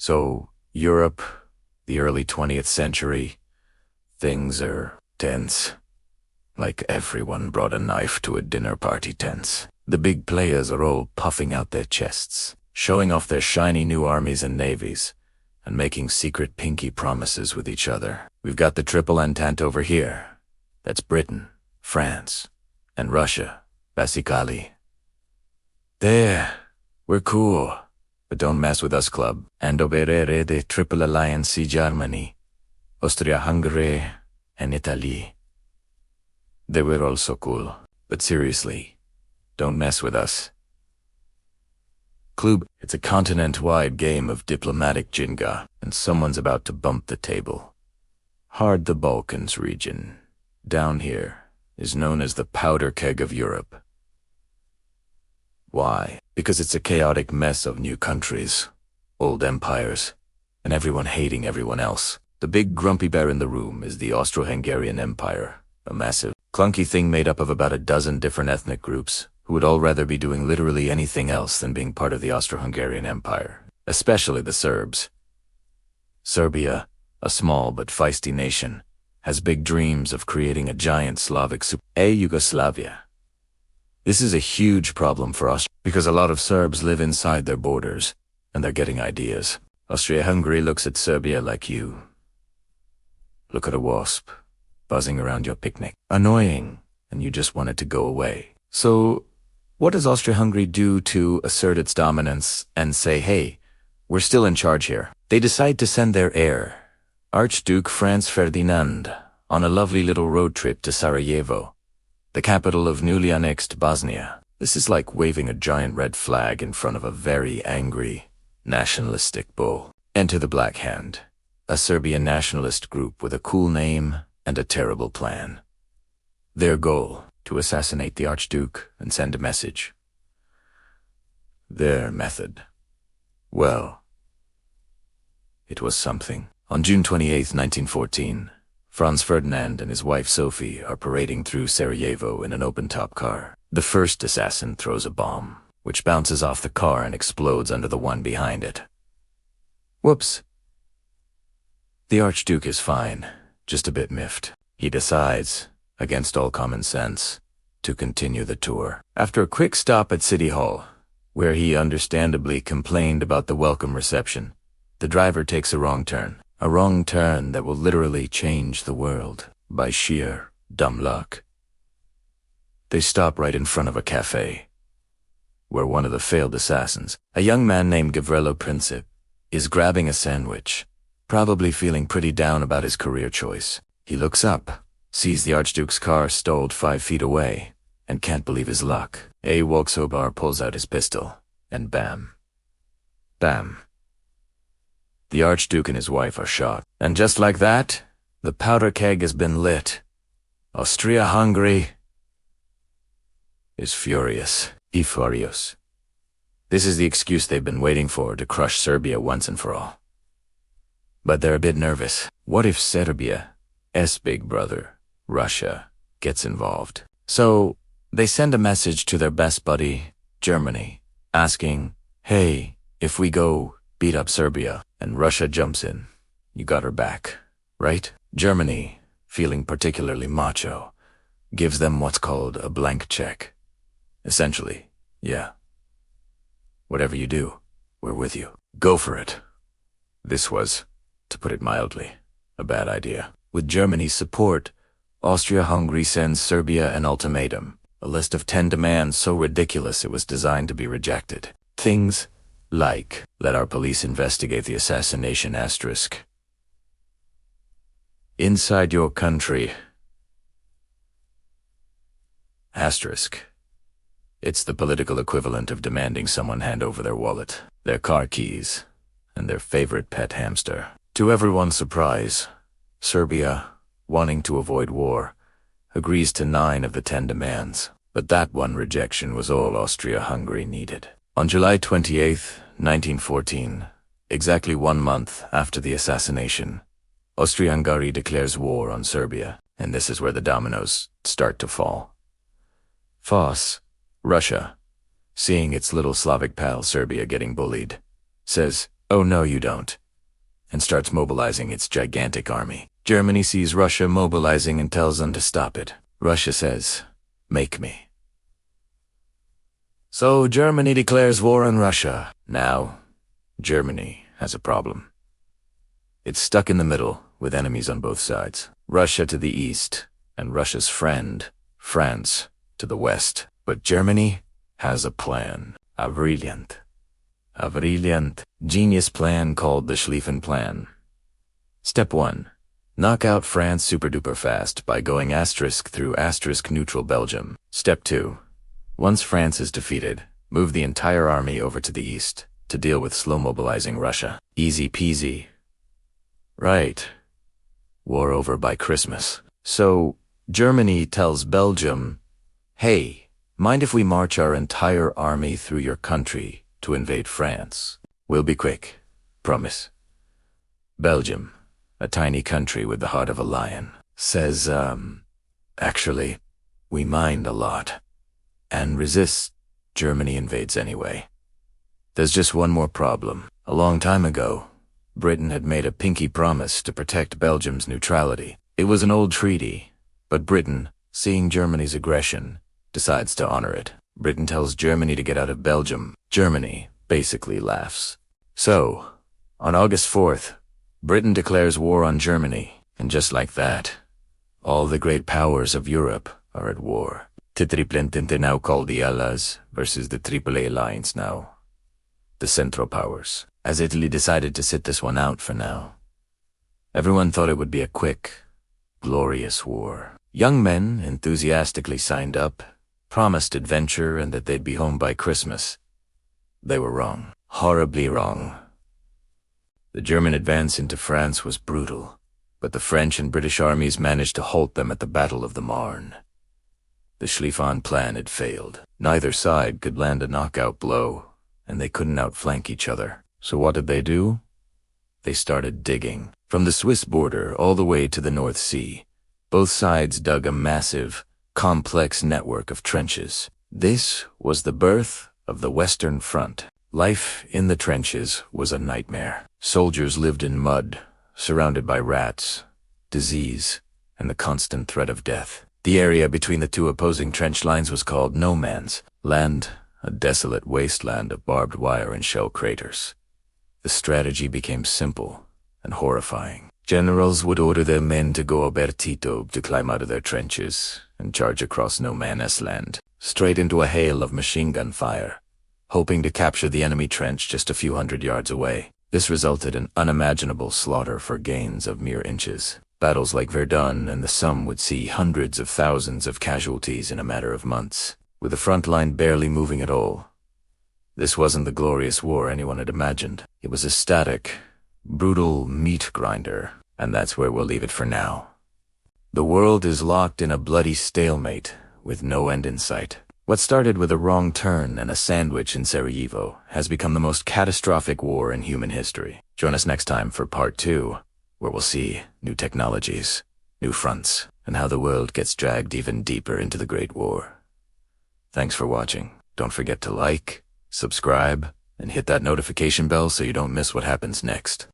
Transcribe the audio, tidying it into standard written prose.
So, Europe, the early 20th century, things are tense. Like everyone brought a knife to a dinner party tense. The big players are all puffing out their chests, showing off their shiny new armies and navies, and making secret pinky promises with each other. We've got the Triple Entente over here. That's Britain, France, and Russia, basically. There, we're cool, but don't mess with us, club. And oberere the Triple Alliance Germany, Austria-Hungary, and Italy. They were also cool, but seriously, don't mess with us. Club, it's a continent-wide game of diplomatic Jenga, and someone's about to bump the table. Hard the Balkans region, down here, is known as the powder keg of Europe. Why? Because it's a chaotic mess of new countries, old empires, and everyone hating everyone else. The big grumpy bear in the room is the Austro-Hungarian Empire, a massive, clunky thing made up of about a dozen different ethnic groups who would all rather be doing literally anything else than being part of the Austro-Hungarian Empire, especially the Serbs. Serbia, a small but feisty nation, has big dreams of creating a giant Slavic Yugoslavia. This is a huge problem for us because a lot of Serbs live inside their borders, and they're getting ideas. Austria-Hungary looks at Serbia like you look at a wasp buzzing around your picnic. Annoying, and you just want it to go away. So, what does Austria-Hungary do to assert its dominance and say, hey, we're still in charge here? They decide to send their heir, Archduke Franz Ferdinand, on a lovely little road trip to Sarajevo, the capital of newly annexed Bosnia. This is like waving a giant red flag in front of a very angry, nationalistic bull. Enter the Black Hand, a Serbian nationalist group with a cool name and a terrible plan. Their goal, to assassinate the Archduke and send a message. Their method. Well, it was something. On June 28, 1914, Franz Ferdinand and his wife Sophie are parading through Sarajevo in an open-top car. The first assassin throws a bomb, which bounces off the car and explodes under the one behind it. Whoops. The Archduke is fine, just a bit miffed. He decides, against all common sense, to continue the tour. After a quick stop at City Hall, where he understandably complained about the welcome reception, the driver takes a wrong turn that will literally change the world by sheer dumb luck. They stop right in front of a cafe, where one of the failed assassins, a young man named Gavrilo Princip, is grabbing a sandwich, probably feeling pretty down about his career choice. He looks up, sees the Archduke's car stalled 5 feet away, and can't believe his luck. A walks over, pulls out his pistol, and bam. Bam. The Archduke and his wife are shot. And just like that, the powder keg has been lit. Austria-Hungary is furious. Furious. This is the excuse they've been waiting for to crush Serbia once and for all. But they're a bit nervous. What if Serbia's big brother, Russia, gets involved? So, they send a message to their best buddy, Germany, asking, hey, if we go beat up Serbia, and Russia jumps in, you got her back, right? Germany, feeling particularly macho, gives them what's called a blank check. Essentially, yeah. Whatever you do, we're with you. Go for it. This was, to put it mildly, a bad idea. With Germany's support, Austria-Hungary sends Serbia an ultimatum, a list of 10 demands so ridiculous it was designed to be rejected. Things like, let our police investigate the assassination asterisk. Inside your country. Asterisk. It's the political equivalent of demanding someone hand over their wallet, their car keys, and their favorite pet hamster. To everyone's surprise, Serbia, wanting to avoid war, agrees to 9 of the 10 demands. But that one rejection was all Austria-Hungary needed. On July 28, 1914, exactly 1 month after the assassination, Austria-Hungary declares war on Serbia, and this is where the dominoes start to fall. Russia, seeing its little Slavic pal Serbia getting bullied, says, Oh no, you don't. And starts mobilizing its gigantic army. Germany sees Russia mobilizing and tells them to stop it. Russia says, "Make me." So Germany declares war on Russia. Now, Germany has a problem. It's stuck in the middle, with enemies on both sides. Russia to the east, and Russia's friend, France, to the west. But Germany has a plan. A brilliant, genius plan called the Schlieffen Plan. Step 1. Knock out France super-duper fast by going asterisk through asterisk neutral Belgium. Step 2. Once France is defeated, move the entire army over to the east to deal with slow-mobilizing Russia. Easy peasy. Right. War over by Christmas. So, Germany tells Belgium, "Hey, mind if we march our entire army through your country to invade France? We'll be quick. Promise." Belgium, a tiny country with the heart of a lion, says, actually, we mind a lot. And resists. Germany invades anyway. There's just one more problem. A long time ago, Britain had made a pinky promise to protect Belgium's neutrality. It was an old treaty, but Britain, seeing Germany's aggression, decides to honor it. Britain tells Germany to get out of Belgium. Germany basically laughs. So, on August 4th, Britain declares war on Germany, and just like that, all the great powers of Europe are at war. The Triple Entente, now called the Allies, versus the Triple Alliance now, the Central Powers, as Italy decided to sit this one out for now. Everyone thought it would be a quick, glorious war. Young men enthusiastically signed up, promised adventure and that they'd be home by Christmas. They were wrong. Horribly wrong. The German advance into France was brutal, but the French and British armies managed to halt them at the Battle of the Marne. The Schlieffen Plan had failed. Neither side could land a knockout blow, and they couldn't outflank each other. So what did they do? They started digging. From the Swiss border all the way to the North Sea, both sides dug a massive, complex network of trenches. This was the birth of the Western Front. Life in the trenches was a nightmare. Soldiers lived in mud, surrounded by rats, disease, and the constant threat of death. The area between the two opposing trench lines was called no man's land, a desolate wasteland of barbed wire and shell craters. The strategy became simple and horrifying. Generals would order their men to go obertito to climb out of their trenches and charge across no man's land, straight into a hail of machine gun fire, hoping to capture the enemy trench just a few hundred yards away. This resulted in unimaginable slaughter for gains of mere inches. Battles like Verdun and the Somme would see hundreds of thousands of casualties in a matter of months, with the front line barely moving at all. This wasn't the glorious war anyone had imagined. It was a static, brutal meat grinder, and that's where we'll leave it for now. The world is locked in a bloody stalemate, with no end in sight. What started with a wrong turn and a sandwich in Sarajevo has become the most catastrophic war in human history. Join us next time for part 2, where we'll see new technologies, new fronts, and how the world gets dragged even deeper into the Great War. Thanks for watching. Don't forget to like, subscribe, and hit that notification bell so you don't miss what happens next.